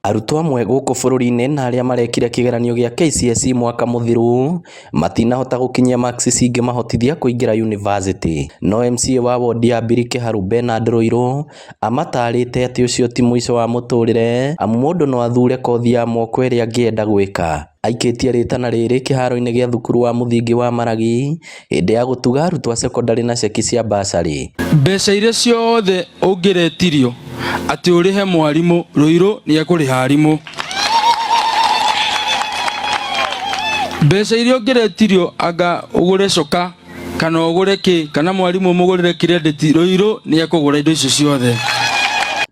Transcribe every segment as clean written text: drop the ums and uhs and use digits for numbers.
Arutwo amwe gũkũ bũrũri-inĩ na arĩa marekire kĩgeranio gĩa KCSE mwaka mũthiru matinahota gũkinyia marks cingĩmahotithia kũingĩra yunivasĩtĩ. No MCA wa wondi ya Mbiri Kĩharũ Bernard Rũirũ amatarĩte atĩ ũcio ti mũico wa mũtũrĩre, amu mũndũ no athure kothi ya moko ĩrĩa angĩenda gwĩka. Aikĩtie rĩtana rĩrĩ kĩharo-inĩ gĩa thukuru wa mũthingi wa Maragi hĩndĩ ya gũtuga arutwo a secondary na ceki cia basarĩ. Mbeca iria ciothe ũngĩretirio atĩ ũrĩhe mwarimũ, Rũirũ nĩ ekũrĩha arimũ. Mbeca iria ũngĩretirio anga ũgũre coka kana ũgũre kĩ kana mwarimũ mũgũrĩre credit, Rũirũ nĩ ekũgũra indo icio ciothe.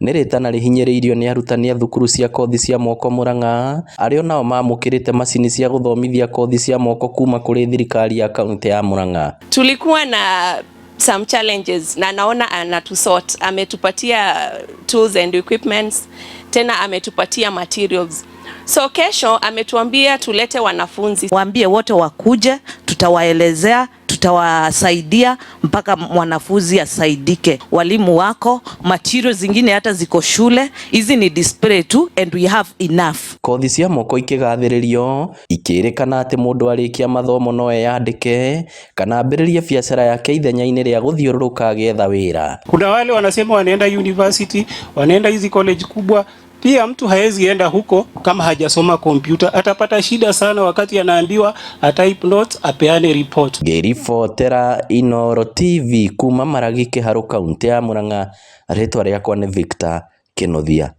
Nĩ rĩtana rĩhinyĩrĩirio nĩ arutani a thukuru cia kothi cia moko Murang'a arĩa nao mamũkĩrĩte macini cia gũthomithia kothi cia moko kuma kũrĩ thirikari ya kaunti ya Murang'a. Tulikuwa na some challenges na naona anatusort, ametupatia tools and equipments, tena ametupatia materials. So kesho ametuambia tulete wanafunzi, waambie wote wakuje, tutawaelezea, tutawasaidia mpaka mwanafunzi asaidike. Walimu wako, materials zingine hata ziko shule, hizi ni display tu and we have enough. Kothi cia moko ikĩgathĩrĩrio ikĩrĩkana atĩ mũndũ arĩkia mathomo no eyandĩke kana ambĩrĩrie biacara yake ithenya-inĩ rĩa gũthiũrũrũka agĩetha wĩra. Kuna wale wanasema wanaenda university, wanaenda hizi college kubwa. Pia mtu haezi enda huko kama hajasoma kompyuta, atapata shida sana wakati anaambiwa atype notes, apeane report. Ngĩribotera Inooro TV kuma Maragi Kĩharũ kaunti ya Murang'a, rĩtwa rĩakwa nĩ Victor Kĩnuthia.